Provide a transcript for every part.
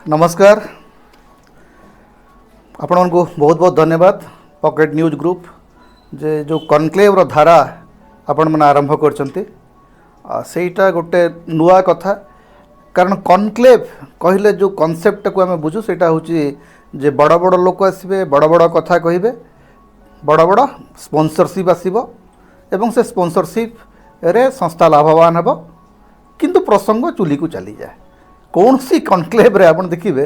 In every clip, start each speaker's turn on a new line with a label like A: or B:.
A: नमस्कार आपण को बहुत बहुत धन्यवाद पॉकेट न्यूज ग्रुप जे जो कनक्लेव धारा आपण मैंने आरंभ करटा गोटे नुआ कथा कारण कनक्लेव कहले जो कॉन्सेप्ट को आम बुझू से हूँ जे बड़ बड़ लोक आसबे बड़ बड़ कथा कहे बड़ बड़ स्पॉन्सरशिप आसब एवं से स्पॉन्सरशिप रे संस्था लाभवान हेब किंतु प्रसंग चुली को चली जाए कौन सी कनक्लेव रे आपण देखिए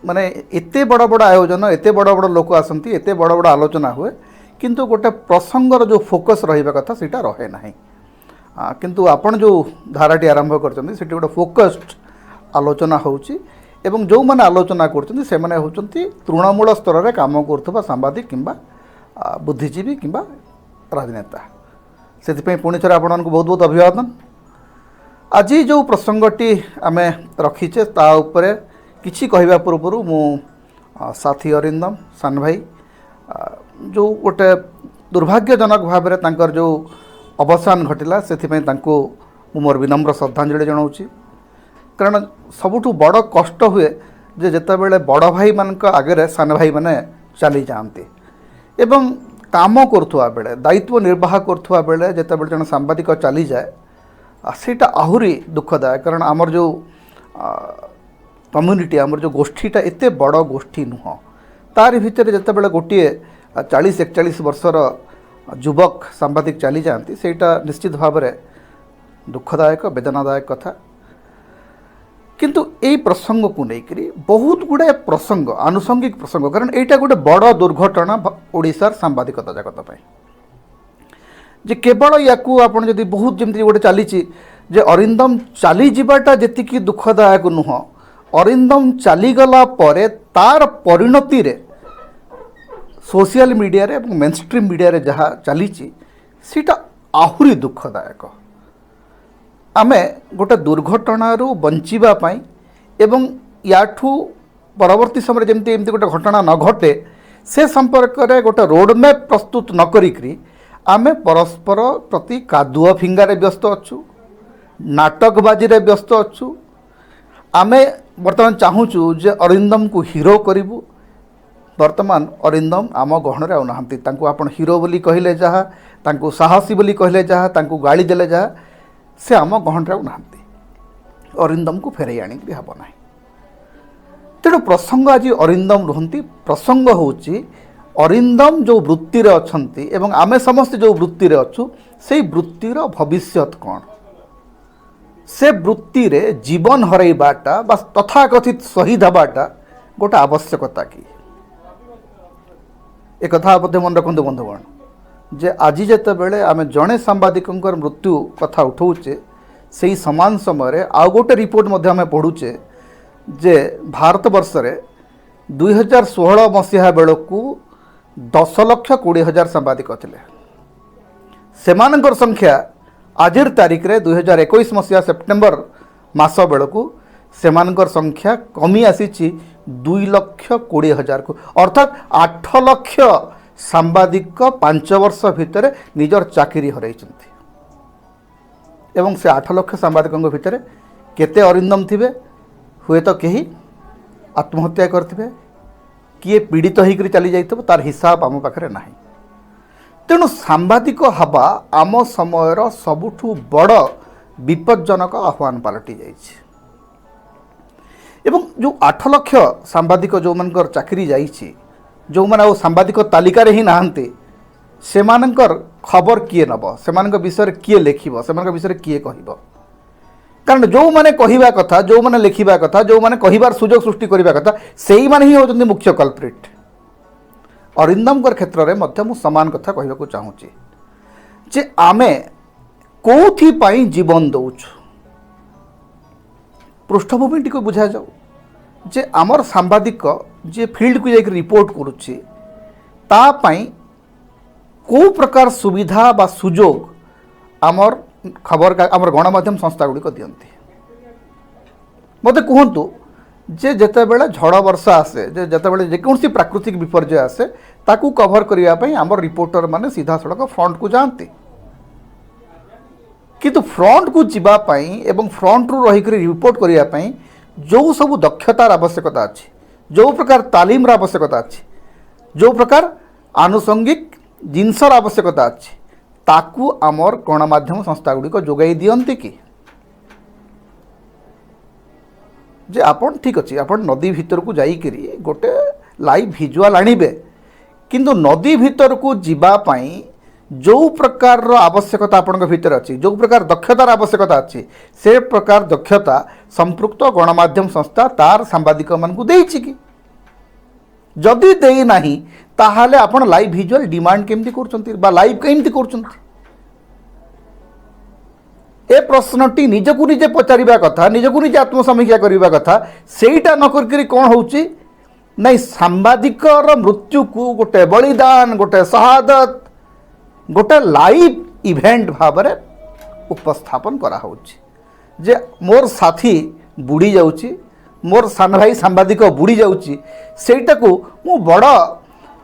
A: माने एते बड़ बड़ आयोजन एते बड़ बड़ लोक आसती एते बड़ बड़ आलोचना हुए किंतु गोटे प्रसंगर जो फोकस रहा कथा सीटा रहे ना किंतु आपण जो धाराटी आरंभ कर गोटे फोकस्ड आलोचना होची एवं जो मैंने आलोचना कर तृणमूल स्तर में काम कर सांबादिक किंबा बुद्धिजीवी किंबा राजनेता से पुणी थे आपण को बहुत बहुत अभिवादन। आज जो प्रसंगटी आम रखीचे ता उपरे किछि कहवा पूर्व मु साथी अरिंदम सान भाई जो गोटे दुर्भाग्यजनक भाव में तांकर जो अवसान घटिला से मोर विनम्र श्रद्धांजलि जनाऊँगी कारण सबुठु बड़ कष्ट हुए जे जेतेबेले बड़ भाई मान आगे सान भाई माने चली जाती एवं काम करुवा बेले दायित्व निर्वाह करुवा बेले जेतेबेले जन सांबादिक चली जाए सीटा आहुरी दुखदायक कारण आमर जो कम्युनिटी आमर जो गोष्ठीटा एते बड़ गोष्ठी नुह तार भितर जितेबाला गोटे 40-41 वर्षर युवक सांबादिक चली जाती सेटा निश्चित भाव में दुखदायक वेदनादायक कथा किंतु यही प्रसंग को लेकर बहुत गुड़ाए प्रसंग आनुषंगिक प्रसंग कारण यहाँ गोटे बड़ दुर्घटना ओडिशार सांबादिकता जगत जे केवल या जदि बहुत जमी गोटे चली जे अरिंदम चली जावाटा जी दुखदायक नुह अरिंदम चलीगला परे तार परिणति रे सोशल मीडिया रे मेनस्ट्रीम मीडिया रे जहाँ चली सीटा आहुरी दुखदायक आमे गोटे दुर्घटना बंचापी एवं याठू परवर्ती समय जमती एमती गोटे घटना न घटे से संपर्क में गोटे रोडमैप प्रस्तुत न करी आमे परस्पर प्रति कादुआ फिंगारे व्यस्त अच्छु नाटकबाजी रे व्यस्त अच्छु आमे वर्तमान चाहूँ जे अरिंदम को हीरो करूँ वर्तमान अरिंदम आम गहन आउ नहांती तांको आपण हीरो बोली कहले जहाँ तांको साहसी बोली कहले जहाँ तांको गाड़ी देले जहाँ से आम गहन आउ नहांती अरिंदम को फेरई आनिक हम ना तेणु प्रसंग आज अरिंदम रुहंती प्रसंग होची अरिंदम जो वृत्ति रे अछंती एवं आमे समस्त जो वृत्ति रे अच्छु से वृत्तिर भविष्यत कौन से वृत्ति रे जीवन हरैबाटा बा तथाकथित शहीद हबाटा गोटे आवश्यकता की एक कथा मन रखते बंधुगण जे आज जिते बेले आम जड़े सांबादिक मृत्यु कथा उठाऊचे से समान समय आउ गोटे रिपोर्ट आम पढ़ुचे जे भारत वर्ष रे 2016 मसीहा बेलू 10,20,000 सांबादिक थिले सेमानकर संख्या आजिर तारीख रे 2021 मसीहा सेप्टेम्बर मास बेलू सेमानकर संख्या कमी आसी 2,20,000 को अर्थात 8 लाख सांबादिक 5 वर्ष भितर निजर चाकरी हरैछंती एवं से 8 लाख सांबादिकों भितर केते अरिंदम थिबे हुए तो कहीं आत्महत्या करथिबे किए पीड़ित होकर चली जाइए तार हिसाब आम पाखे ना तेणु सांबादिक हवा आम समयर सबुठु बड़ विपज्जनक आह्वान पलटि जाइए एवं जो 8 लाख सांबादिक जो मानकर चाकरी जाइए जो मैंने सांबादिक तालिकार ही नहांती से खबर किए नब से विषय किए लिखब से विषय किए कह कारण जो मैंने कहवा कथा जो मैंने लिखा कथा जो मैंने कहबार सुजोग सृष्टि करने कथा से ही माने ही होचंदी मुख्य कल्प्रिट अरिंदम क्षेत्र में मध्य सामान कथा कहवाक चाहूँगी जे आमे कौथि पाई जीवन दौचु पृष्ठभूमि को बुझा जाऊ जे आमर सांबादिक जे फील्ड को जाकर रिपोर्ट करुच्ची तापाई को प्रकार सुविधा बा सुजोग आमर खबर आमर गणमाध्यम संस्था गुड़िक दियंती मते कहतु जे जेतेबेले झड़ वर्षा आसे जे जेतेबेले जेकोसी प्राकृतिक विपर्यय आसे ताकू कभर करने आमर रिपोर्टर माने सीधा सड़क फ्रंट को जाती किंतु फ्रंट को जीवापाई एवं फ्रंट रु रही रिपोर्ट करने जो सब दक्षतार आवश्यकता अच्छी, जो प्रकार तालीम आवश्यकता अच्छी, जो प्रकार आनुषंगिक जिनसर आवश्यकता अच्छी, ताकू आमर गणमाध्यम संस्था गुड़िक जोगाई दियंती कि जे आपन ठीक अच्छे आपन नदी भितर को जाइकरी गोटे लाइव भिजुआल आणिबे, किंतु नदी भितर को जीवा पाई जो प्रकार आवश्यकता आपण भीतर अच्छी, जो प्रकार दक्षतार आवश्यकता अच्छी, से प्रकार दक्षता संपृक्त गणमाध्यम संस्था तार सांबादिक मान देछि कि जदि देई नाही ताहाले आपण लाइव भिजुआल डिमांड केमती करछंती बा लाइव केमती करछंती। ए प्रश्नटी निजकु निजे पचारिबा कथा, निजकु निजे आत्मसमीक्षा करिबा कथा। सेटा न करकरी कोन होउची नहीं सांबादिकर मृत्यु को गोटे बलिदान, गोटे शहादत, गोटे लाइव इवेंट भाव में उपस्थापन करा होउची जे मोर साथी बुड़ी जाउची, मोर सान भाई सांबादिक बुड़ी जाउची, सेटा को मु बड़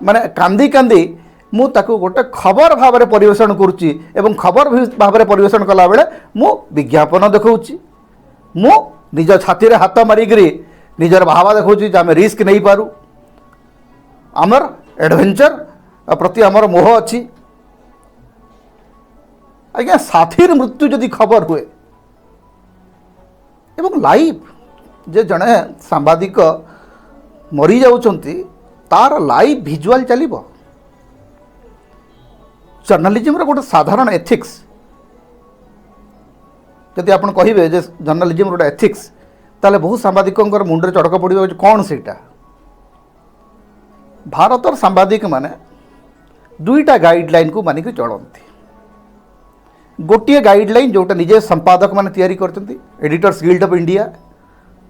A: माने कांदी कांदी मु ताकू गोटे खबर भाव में परिवेषण करुच्ची एवं खबर भाव में परिवेषण कला बेले मु विज्ञापन देखौची, मु निज छाती रे हाथ मारिकरी निजर भाव देखौची जे आमे रिस्क नहीं पारू, आमर एडवेंचर प्रति आमर मोह अच्छी। आज्ञा साथीर मृत्यु जदि खबर हुए एवं लाइव जे जड़े सांबादिक मरी जाउछंती तार लाइव भिजुआल चलिबो। जर्नालिज्म रो गोटे साधारण एथिक्स जदि आपण कहिबे जे जर्नालिज्म रो एथिक्स ताले बहुत सांबादिकंकर मुंडरे चड़क पड़िबो कौन सेटा। भारतर सांबादिक माने दुईटा गाइडलाइन को मानिक चलती। गोटे गाइडलाइन जोटा निजे संपादक माने तैयारी करचंती, एडिटर्स गिल्ड ऑफ इंडिया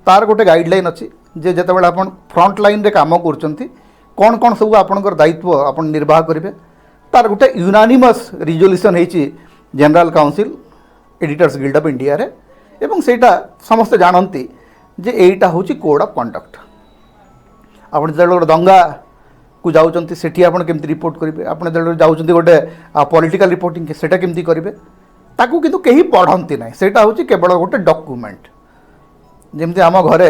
A: तार गोटे गाइडलाइन अच्छी जे जेतेबेले आपण फ्रंट लाइन रे काम करचंती कौन कौन सब आपनकर दायित्व आपण निर्वाह करिवे, तार गोटे यूनानिमस रिजोल्यूशन होती general council editors guild of India रे, एवं सेटा समस्त जानती जे एटा होची कोड ऑफ कंडक्ट। आपण जेतेबेले दंगा को जाउचंती सेठी आपण केमती रिपोर्ट करिवे, आपण जेतेबेले जाउचंती गोटे पॉलिटिकल रिपोर्टिंग के सेटा केमती करिवे ताकू किंतु केही पढ़ंती नाही। सेटा होची केवल गोटे डॉक्यूमेंट। जेमती आम घरे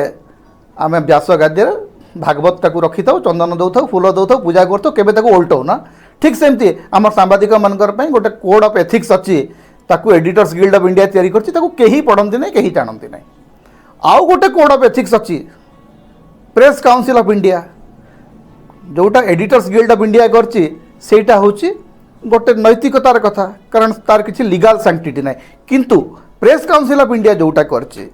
A: आम व्यास गाद्य भागवत ताकू रखी था, चंदन दौ था, फूल दौ था, पूजा कर केबे ताकू ओल्टाऊ ना, ठीक सेमती आम सांबादिक मानकर पई गोटे कोड ऑफ एथिक्स अच्छी ताकू एडिटर्स गिल्ड ऑफ इंडिया तैयारी करछि, ताकू केही पढ़ंती नाही, केही जानती नाही। आउ गोटे कोड ऑफ एथिक्स अच्छी प्रेस काउंसिल ऑफ इंडिया जोटा एडिटर्स गिल्ड ऑफ इंडिया करछि, सेटा होछि गोटे नैतिकतार कथा, कारण तार किछि लीगल सैंक्टिटी नाही, किंतु प्रेस काउंसिल ऑफ इंडिया जोटा करछि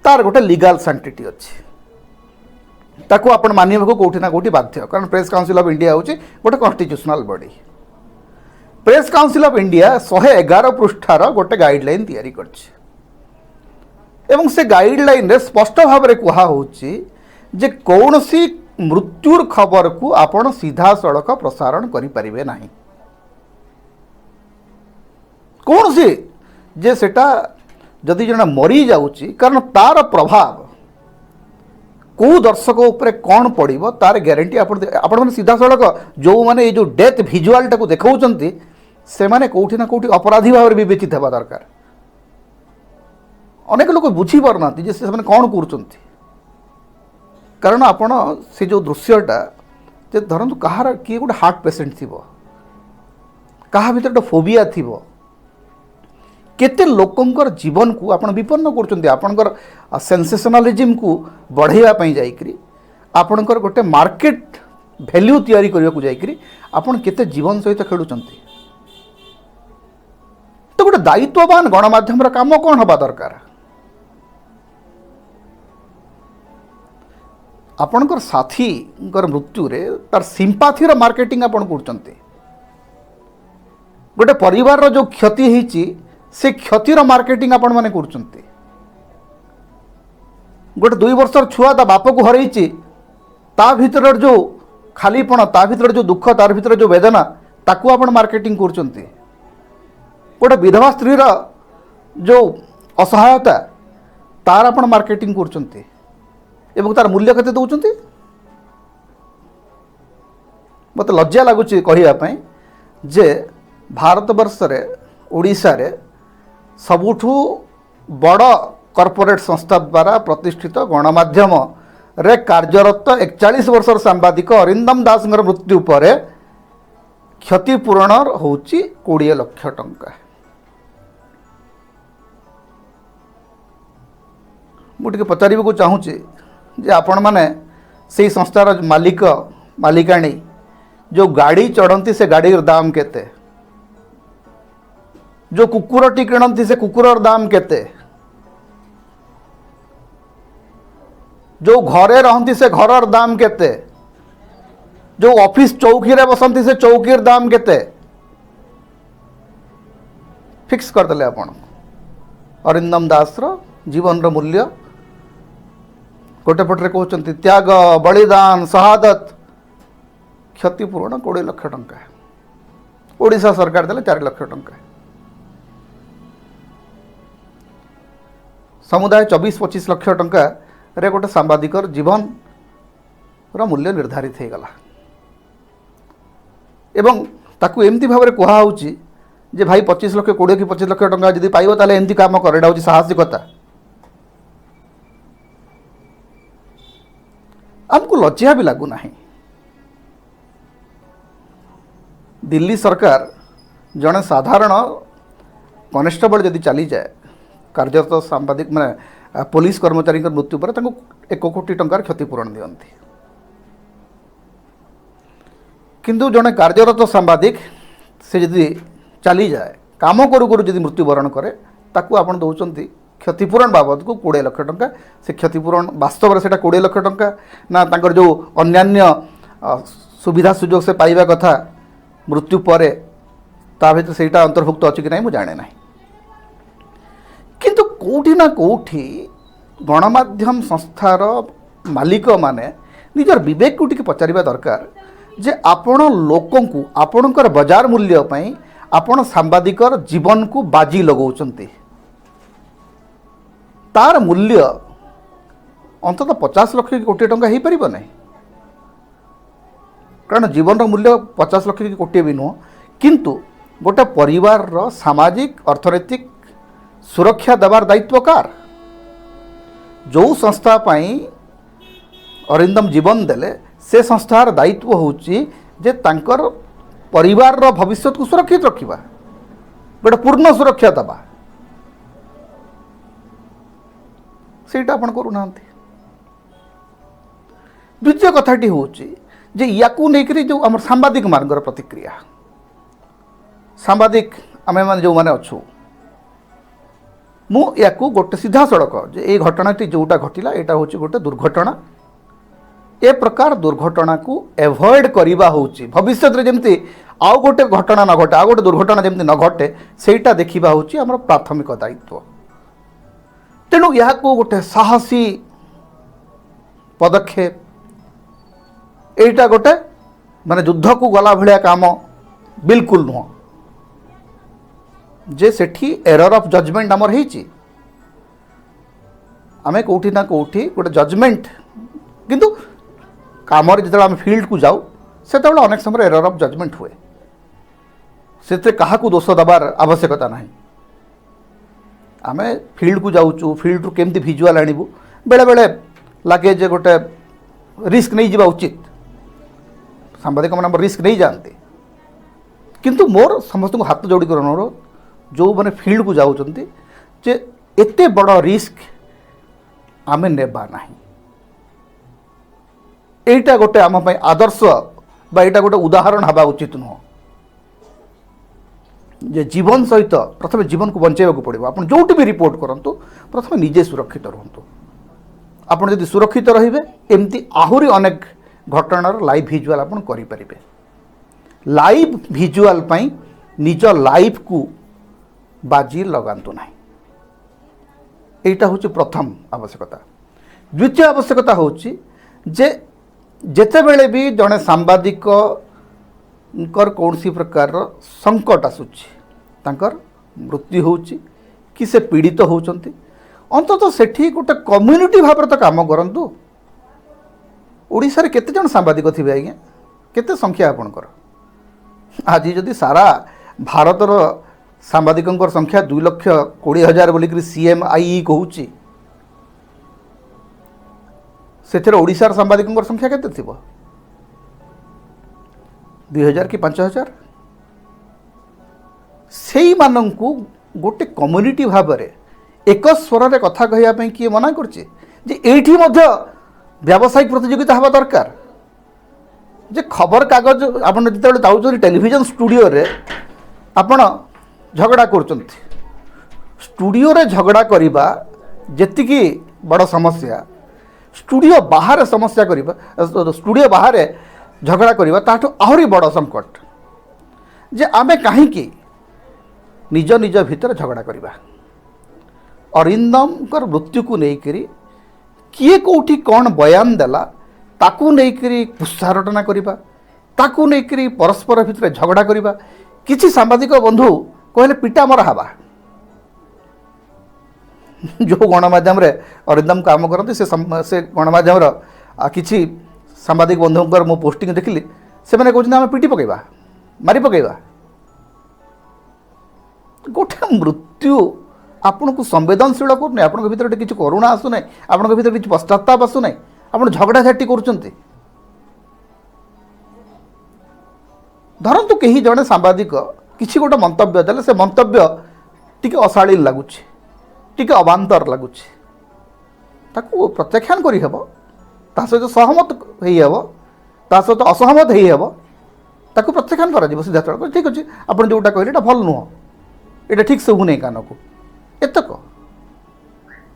A: तार गोटे लीगल सैंक्टिटी अच्छी, ताकू आपण मानिबा को कोठी ना कोठी बाध्य, कारण प्रेस काउंसिल ऑफ इंडिया होछि गोटे constitutional body. Press Council of India 111 पृष्ठार गोटे गाइडलाइन तैयारी करछि एवं से गाइडलाइन रे स्पष्ट भाव में कहा होछि जे कौनसी मृत्युर खबर को आपण सीधा सड़क प्रसारण करि परिबे नाही। कौन से जे सेटा जदि जन मरी जाउची कारण तार प्रभाव को दर्शक उपरे कौन पड़िबो तार ग्यारंटी आपण माने सीधा सड़क जो माने ये जो डेथ भिजुआल टाको देखाउचंती से माने कोठी ना कोठी अपराधी भाव में विवेचित हेबा दरकार। अनेक लोक बुझी पारना जे से माने कौन करूचंती, कारण आपण से जो दृश्यटा जे धरंतु कहार किए गोटे हार्ट पेसेंट थिबो, कहा भीतर गोटे फोबिया थिबो, केते लोकंकर जीवन को आपण विपन्न करचंती, आपणकर सेंसेशनलिज्म को बढ़ाइबा पई जाईकरी आपणकर गोटे मार्केट वैल्यू तैयारी करबा को जाईकरी आपण केते जीवन सहित खेलुचंती। तो गोटे दायित्ववान गणमाध्यम काम कौन हवा दरकार। आपणकर साथी मृत्यु रे तार सिंपाथीर मार्केटिंग आपण करचंती। गोटे परिवार रो जो क्षति होईची से क्षतिर मार्केटिंग आपण माने करचंती। गोटे 2 वर्षर छुआ ता बाप को हरईची ता भीतर जो खालीपण, ता भीतर जो दुख, तार भीतर जो वेदना ताकू आपण मार्केटिंग करचंती। गोटे विधवा स्त्री जो असहायता तार आपण मार्केटिंग करचंती एवं तार मूल्य केते दउचंती। मत लज्जा लगुच कहिबा जे भारत वर्ष रे ओडिशा रे सबुठु बड़ कॉर्पोरेट संस्था द्वारा प्रतिष्ठित गणमाध्यम रे कार्यरत 41 वर्षर सांबादिक अरिंदम दास मृत्यु पर क्षतिपूरण होची 20 लाख टंका। मुझे पचार को चाहूँगी जे आपण मैंने से संस्थार मालिक मालिकाणी जो गाड़ी चढ़ती से गाड़ी दाम केते, जो कुकुरटी किणती से कुकुरर दाम केते, जो घरे रहती से घरर दाम केते, जो ऑफिस चौकी रे बसंती से चौकीर दाम केते फिक्स करदेले आपण। अरिंदम दास रो जीवन रो मूल्य गोटे पटे कहते त्याग बलिदान शहादत क्षतिपूरण 20 लाख टंका। ओडिशा सरकार देले 4 लाख टंका। समुदाय 24-25 लाख टंका रे गोटे सांबादिकर जीवन रो मूल्य निर्धारित हो गला। एवं ताकू एमती भाव में कहुच्छी जे भाई 25 लाख 20 कि 25 लाख टंका जदि पाइब ताले एमती काम कर, एटा होची साहसिकता। आमको लज्जा भी लागू नहीं। दिल्ली सरकार जड़े साधारण कनेस्टेबल जदि चली जाए कार्यरत सांबादिक माने पुलिस कर्मचारी मृत्यु पर 1 कोटी टंकार क्षतिपूरण दियंती, किंतु जड़े कार्यरत सांबादिक से जदि चली जाए काम करू करू जदि मृत्युवरण करे ताकू आपण दौरान क्षतिपूरण बाबद को 20 लाख टंका। से क्षतिपूरण वास्तव में सेटा 20 लाख टंका ना तांकर जो अन्यान्य सुविधा सुजोग से पाइबा कथा मृत्यु पर ता भीतर सेटा अंतर्भुक्त अच्छी कि नहीं मुझे जाने ना। किंतु कोठी ना कोठी गणमाध्यम संस्थार मालिक माने निजर विवेक को टिके पचारिबा दरकार जे आपण लोकन को आपणकर बाजार मूल्य पई आपण सांबादिकर जीवन को बाजी लगाउचंती, तार मूल्य अंततः 50 लाख कोटी टंका हो पार ना। कारण जीवन मूल्य 50 लाख कोटी भी नुह, किंतु गोटे परिवार रो सामाजिक अर्थनैतिक सुरक्षा देवार दायित्व कार। जो संस्था पाई अरिंदम जीवन देले से संस्थार दायित्व होची जे तांकर परिवार रो भविष्य को सुरक्षित रखिबा, गोटे पूर्ण सुरक्षा देवा। सेटा आपण करूना। द्वितीय कथाटी होची जे याकू नेकरी जो आम सांबादिक मानकर प्रतिक्रिया, सांबादिक आमे मान जो माने अच्छु मु याकू गोटे सीधा सड़क जे ए घटनाटी जोटा घटिला एटा होची गोटे दुर्घटना। ए प्रकार दुर्घटना को एवॉइड करिबा होची भविष्य रे जेमती आउ गोटे घटना न घटे, आउ गोटे दुर्घटना जेमती न घटे सेटा देखिबा होची हमर प्राथमिक दायित्व। तेणु यह गोटे साहसी पदक्षेप, एटा गोटे माने युद्ध को गला भलिया काम बिल्कुल नुह जे सेठी एरर ऑफ जजमेंट आमर हेची। आमे कोठी ना कोठी गोटे जजमेंट, किंतु काम जो आम फील्ड को जाऊ से अनेक समय एरर ऑफ जजमेंट हुए, से क्या दोष दबार आवश्यकता नहीं। आमे फील्ड को जाऊँ, फील्ड रू केमती भिजुआल आणबू बेले बेले लगे जे गोटे रिस्क नहीं जावा उचित। सांबादिक मैंने रिस्क नहीं जाते, किंतु मोर समस्त को हाथ जोड़ी कर अनुरोध जो मैंने फील्ड को जाऊँच जे एते बड़ रिस्क आमे नेबा नहीं। एटा गोटे आम आदर्श बा एटा गोटे उदाहरण हवा उचित नुह जे जीवन सहित प्रथम जीवन को बंचाइबा पड़ो। आप जो भी रिपोर्ट करंतु प्रथम निजे सुरक्षित रुहतु। आपड़ जदि सुरक्षित रहिबे एमती आहुरी अनेक घटनार लाइव भिजुआल आप करें। लाइव भिजुआल पाई निज लाइफ को बाजी लगातु ना। एटा हूँ प्रथम आवश्यकता। द्वितीय आवश्यकता हूँ जे जेते बेले भी जड़े सांबादिक कौन सी प्रकार संकट आसूची, तांकर मृत्यु होची कि से पीड़ित होचंती, अंततः सेठी गोटे कम्युनिटी भाव तो काम करंतु। ओडिशा रे केते जन सांबादिक थिबे आज्ञा, केते संख्या आपणकर? आज जदि सारा भारतर सांबादिकों संख्या 2,20,000 बोलिक CMIE कहूँ से ओडिशार सांबादिकों संख्या केते थिबो 2000 कि 5000 सेई मानंकु गोटे कम्युनिटी भाव में एक स्वर रे कथा कहया पे किए मना करछे जे एठी मध्य व्यावसायिक प्रतियोगिता हवा दरकार जे खबर कागज आपन जिते जाउछन टेलीविजन स्टूडियो रे आपन झगड़ा करछंती स्टूडियो रे झगड़ा करिबा जेतिकी बड़ समस्या स्टूडियो बाहर समस्या करिबा स्टूडियो बाहर झगड़ा करिबा ताठो आहुरी बड़ संकट जे आमे काहे की निज निज भितर झगड़ा करिबा अरिंदम कर मृत्यु को लेकर किए कौटी कौन बयान देला ताकू लेकर पुष्सारटना करिबा ताकू लेकर परस्पर भितर झगड़ा करिबा किछि सांबादिक बंधु कहले पिटा मरा हवा जो गणमाध्यम रे अरिंदम काम करते से गणमाध्यम किछि सांबादिक बंधुंकर मो पोस्टिंग देखिली से माने कहउछन हम पिटी पकेबा मारी पकेबा गोटे मृत्यु आपन को संवेदनशील करने आपन भीतर किसी करुणा आसु ना आपन भीतर किसी पश्चाताप आसु ना आपन झगड़ा झाटी करुचंती धरतु कहीं जड़े सांबादिक किसी गोटे मंतव्य देले से मंतव्य टिके अशालीन लगुच टिके अबांतर लगुच ताकू प्रत्याख्यान करी हेबो ता सहित सहमत हेई हेबो ता सहित असहमत हेई हेबो ताकू प्रत्याख्यान करा जिवो सीधा तळक ठीक अछि आपन जोटा कहले एटा भल नुह एटा ठीक से हुने कान को एतक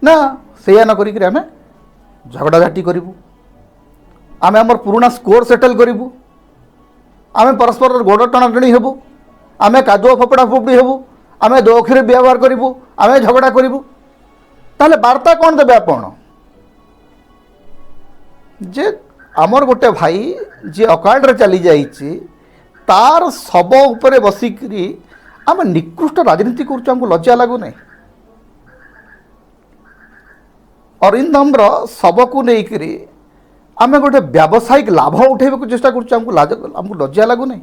A: ना सेया न करी आम झगड़ा झाटी करूँ आम आम पुराना स्कोर सेटल करूँ आम परस्पर गोड़ टणाटणी हेबू आम कादुआ फोपड़ा फोपड़ी हेबू आम दो अक्षर व्यवहार करूँ आम झगड़ा करूँ ताले वार्ता कौन देवे आपण जे आमर गोटे भाई जी अकाल चली जाइए तार शव उपरे बसिकी आम निकृष्ट राजनीति करूँ लज्जा लगुना अरिंदम शव को लेकर आम गोटे व्यावसायिक लाभ उठेबा चेष्टा करमको लज्जा लगुना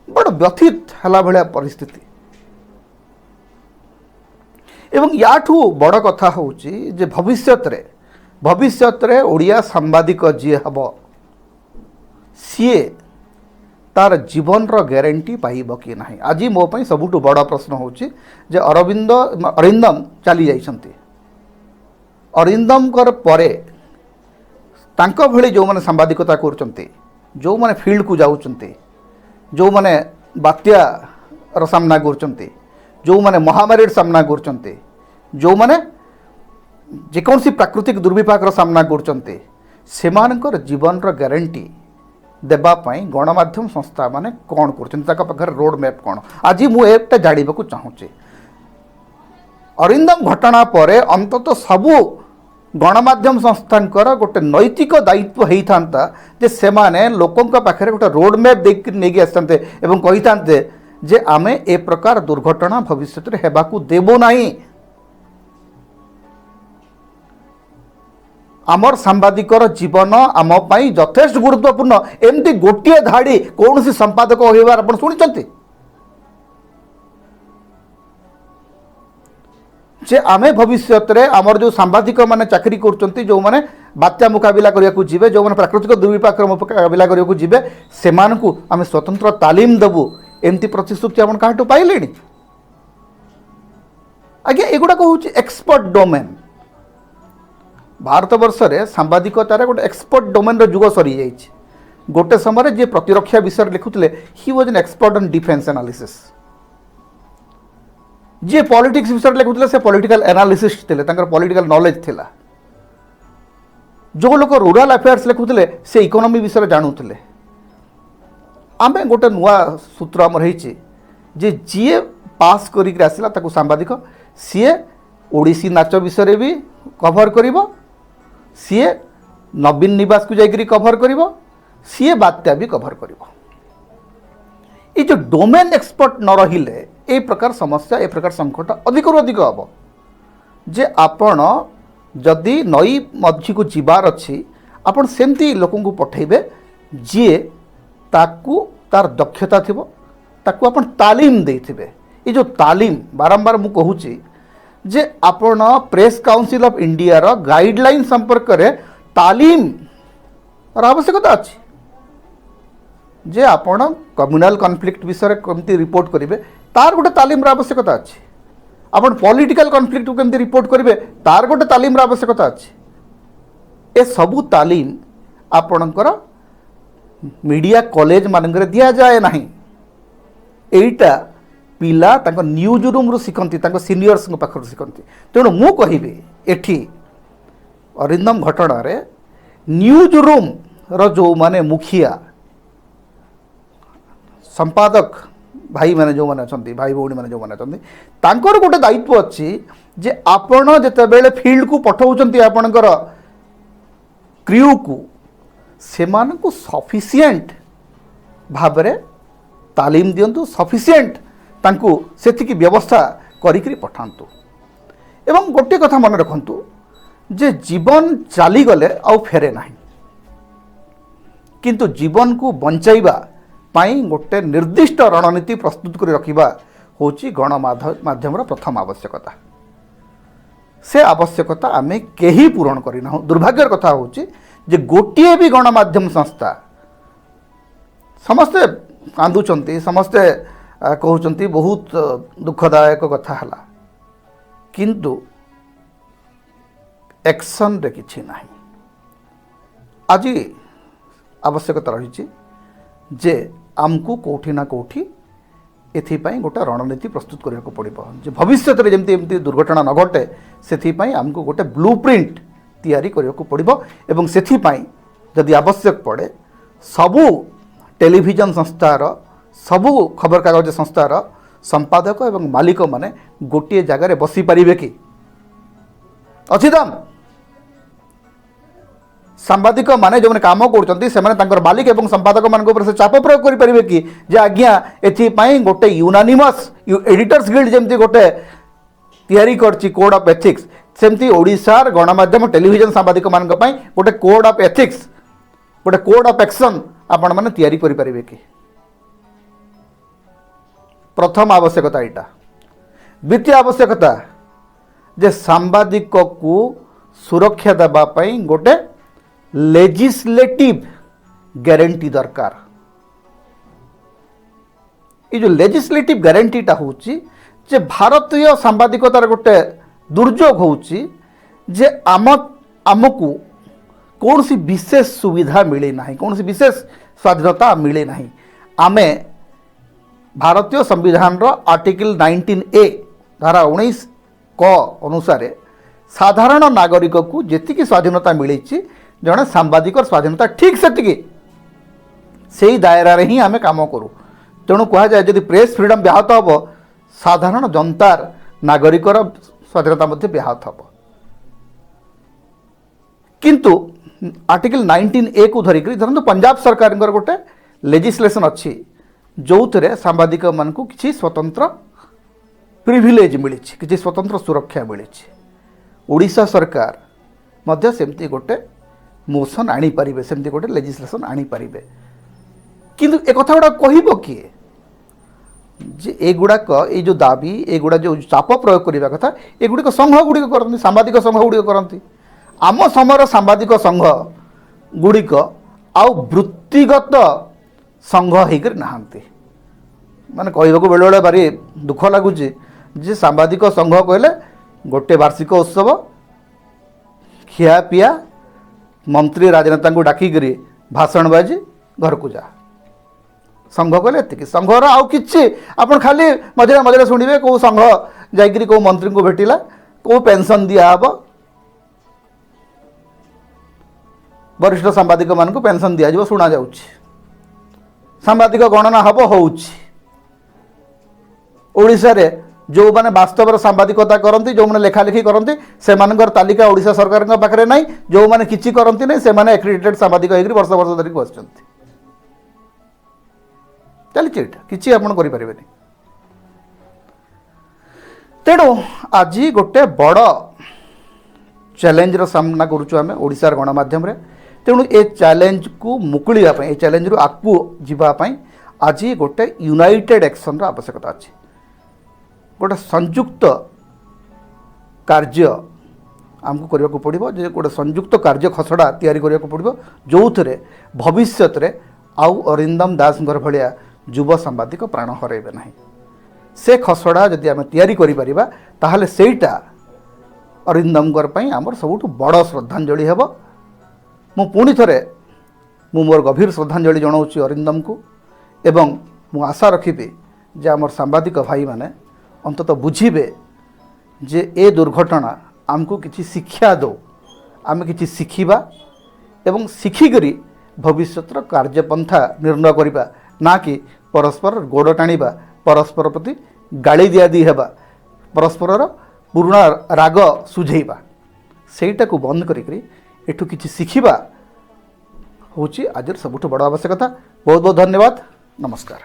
A: बड़ व्यथित हला भलिया परिस्थिति एवं याठू बड़ कथा होची जे भविष्यत रे ओडिया सांबादिक जी हब सी तार जीवन रो ग्यारंटी पाइब कि नहीं आज मो पई सबुठु बड़ प्रश्न होची जे अरिंदम चली जाइछंती अरिंदम कर परे तांको भली जो माने सांबादिकता करचंती जो माने फील्ड को जाउचंती जो माने बात्या रो सामना करचंती जो माने महामारी सामना करचंती जो माने जेकोसी प्राकृतिक दुर्विपाक रो सामना करचंती सेमानकर जीवन रो ग्यारंटी देवाई गणमाध्यम संस्था माने कौन कर रोड मैप कौन आज मुझे जानवाक चाहूँगी अरिंदम घटना पर अंततः सबू गणमाध्यम संस्थानकर गोटे नैतिक दायित्व होता जे से माने लोकों पाखे गोटे रोड मैप नहीं आसते एवं कही था जे आमे ए प्रकार दुर्घटना भविष्य में हेबाकू देबो नहीं आमर सांबादिकर जीवन आम पाई यथेष्ट गुरुत्वपूर्ण एमती गोटे धाड़ी कौन सी संपादक होइबार आपण सुनिचंती जे आमे भविष्य रे आमर जो सांबादिक माने चाकरी करचंती जो माने बात्या मुकाबिला करिया को जिवे जो माने प्राकृतिक दुर्विपाक मुकाबिला करिया को जिवे सेमानकु आमे स्वतंत्र तालीम देबु एमती प्रतिश्रुति आपण काटू पाइलेनी आगे एगुडा कहूची एक्सपर्ट डोमेन भारत वर्ष रे सांबादिकतार गोटे एक्सपर्ट डोमेन रो जुग सरी जाइछि गोटे समय जे प्रतिरक्षा विषय लिखुतले he was an expert on defence analysis जे पॉलिटिक्स विषय लिखुतले से पॉलिटिकल एनालिसिस थिले तांकर पॉलिटिकल नॉलेज थिला जो लोक रूरल अफेयर्स लिखुतले से इकोनॉमी विषय जानूले आमे गोटे नुआ सूत्र आम रही जे जी पास करिक आसिला ताकू सांबादिक सीए ओडिसी नाच विषय भी कभर करिवो सीए नवीन निवास को जाकर कभर करिवो सीए बात्या भी कभर करिवो ये जो डोमेन एक्सपर्ट न रहिले ए प्रकार समस्या ए प्रकार संकट अधिक अधिक हम जे आपण जदि नई मझी को जीवार अच्छी आपण सेमती लोक पठेबे जी ताकू तार दक्षता थिबो ताकू आपण तालीम देथिबे ये जो तालीम बारंबार मु कहूची जे आपण प्रेस काउंसिल ऑफ इंडिया रो गाइडलाइन संपर्क रे तालीम और आवश्यकता अच्छी जे आपण कम्युनाल कॉन्फ्लिक्ट विषय केमती रिपोर्ट करेंगे तार गोटे तालीम आवश्यकता अच्छी आपण पॉलिटिकल कॉन्फ्लिक्ट को केमती रिपोर्ट करेंगे तार गोटे तालीम आवश्यकता अच्छी ए सबू तालीम आपणकर मीडिया कॉलेज मानक दि जाए ना एटा पिला न्यूज रूम रु शिखती सीनियर्स पाखर शिखती तेणु मु कहि एठी अरिंदम घटना रे न्यूज रूम रो जो माने मुखिया संपादक भाई माने जो माने अछंती भाई भौणी माने जो माने अछंती तांकर गोटे दायित्व अच्छी जे आपण जेते बेले फील्ड को पठाउचंती आपणकर क्रू को सेमान को सफिशिएंट भाबरे तालीम दियंतु सफिशिएंट तांको सेतिकी व्यवस्था करिकरी पठांतु एवं गोटे कथा मन रखंतु जे जीवन चली गले आउ फेरे नाही किंतु जीवन को बंचाइबा पाई गोटे निर्दिष्ट रणनीति प्रस्तुत कर रखिबा होची गणमाध्यम प्रथम आवश्यकता से आवश्यकता आमे केही पूरण करिना दुर्भाग्यर कथा होची जे गोटिए भी गणमाध्यम संस्था समस्ते कांदुचंती समस्ते कहउचंती बहुत दुखदायक कथा हला किंतु एक्शन रे किछि नाही आज आवश्यकता रही जे आमको कोठी ना कोठी एथिपाई गोटे रणनीति प्रस्तुत करने को पड़ो जे भविष्य में जमती एमती दुर्घटना न घटे से आमको गोटे ब्लू प्रिंट तैयारी करने को पड़ो एवं से जदि आवश्यक पड़े सबू टेलीविजन संस्थार सबू खबर कागज संस्थार संपादक एवं मालिक माने गोटे जगार बसी पारे कि अच्छी दाम सांबादिक माने जो काम कर मालिक एवं संपादक मान से चाप प्रयोग करें कि जे आज्ञा एपाई गोटे यूनानिमस एडिटर्स गिल्ड जमती गोटे तैयारी करछि कोड ऑफ एथिक्स सेमती ओडिशार गणमाध्यम टेलीविजन सांबादिक मान गोटे कोड ऑफ एथिक्स गोटे कोड ऑफ एक्शन आपण माने तैयारी करि परिबे कि प्रथम आवश्यकता एटा द्वितीय आवश्यकता जे सांबादिक को सुरक्षा देबा पई गोटे लेजिस्लेटिव गारंटी दरकार ये जो लेजिस्लेटिव गारंटीटा होची जे भारतीय सांबादिकतार गोटे दुर्योग होची जे आमको कौन सी विशेष सुविधा मिले ना कौन सी विशेष स्वाधीनता मिले ना आमे भारतीय संविधान रो आर्टिकल 19A धारा 19 क अनुसार साधारण नागरिक को जेतिकी स्वाधीनता मिली जड़े सांबादिक स्वाधीनता ठीक से दायरा रे ही आमे काम करूँ तेणु कह जाए जदि प्रेस फ्रीडम व्याहत हम साधारण जनतार नागरिकर स्वाधीनता मध्य व्याहत हम किंतु आर्टिकल 19A को धरिक धरतु पंजाब सरकार गोटे लेजिस्लेशन अच्छी जो थे सांबादिक मान को किसी स्वतंत्र प्रिविलेज मिली किसी स्वतंत्र सुरक्षा मिली ओडिशा सरकार मध्य सेमती गोटे मोशन आनी पारिबे सेमती गोटे लेजिस्लेशन आनी पारिबे किंतु एक कथा गुड़ा कहब किए जे एगुड़ाक ये जो दाबी एगुड़ा जो चाप प्रयोग करने कथा एगुड़िक संघ गुड़िक करती सांबादिक संघ गुड़िक करती आम समय सांबादिक संघ गुड़िक आउ वृत्तिगत संघ होकर नहांती माने कहवाक बेले बेले भारी दुख लगुच जे सांबादिक संघ कहले गोटे वार्षिक उत्सव खिया पिया मंत्री राजनेता को डाकिक भाषण बाजी घर को जा संघ कहले एति संघर आउ कि आप खाली मझे मझे शुणे कौ संघ जाकि कौ मंत्री को भेटिला कौ पेंशन दिहब वरिष्ठ सांबादिक मान पेंशन दिज्व शुणा जा सांबादिक गणना हम होशा जो मैंने वास्तव सांबादिकता करती जो मैंने लेखालेखी करती से तालिका ओडिशा सरकार पाखे ना जो मैंने किसी करती ना से एक्रेडिटेड सांबादिक होकर वर्ष वर्ष धरिक बस चलती किसी आपरे तेणु आज गोटे बड़ चैलेंज सामना करुचु ओडिशार गणमाध्यम तेणु ए चैलेंज को मुकुलिया ए चैलेंज रु आगू जावाई आज गोटे यूनाइटेड एक्शन आवश्यकता अच्छी गोटे संयुक्त कार्य आमको करने को पड़ो जे गोटे संयुक्त कार्य खसड़ा तैयारी करने को पड़ो जो थे भविष्य आउ अरिंदम दास भाया युव सांबादिक प्राण हरइबे ना से खसड़ा जदि आम तैयारी करिपरिबा ताहले सेटा अरिंदम आमर सबुठ बड़ श्रद्धांजलि हेब मु पुणी थरे मु मोर गभीर श्रद्धांजलि जनाऊँगी अरिंदम को एवं मु आशा रखिबी जे आमर सांबादिक भाई माने अंतत बुझिबे जे ए दुर्घटना आमको किसी शिक्षा दो आम किसी शिखिबा एवं शिखिकरी भविष्यतर कार्यपंथा निर्णय करिबा ना कि परस्पर गोड़ टाणिबा परस्पर प्रति गाली दियादी हेबा परस्पर पुराणा राग सुझेबा सेटा को बंद करी एठू किसी शिखिबा होची आज सबुठ बड़ आवश्यकता। बहुत बहुत धन्यवाद। नमस्कार।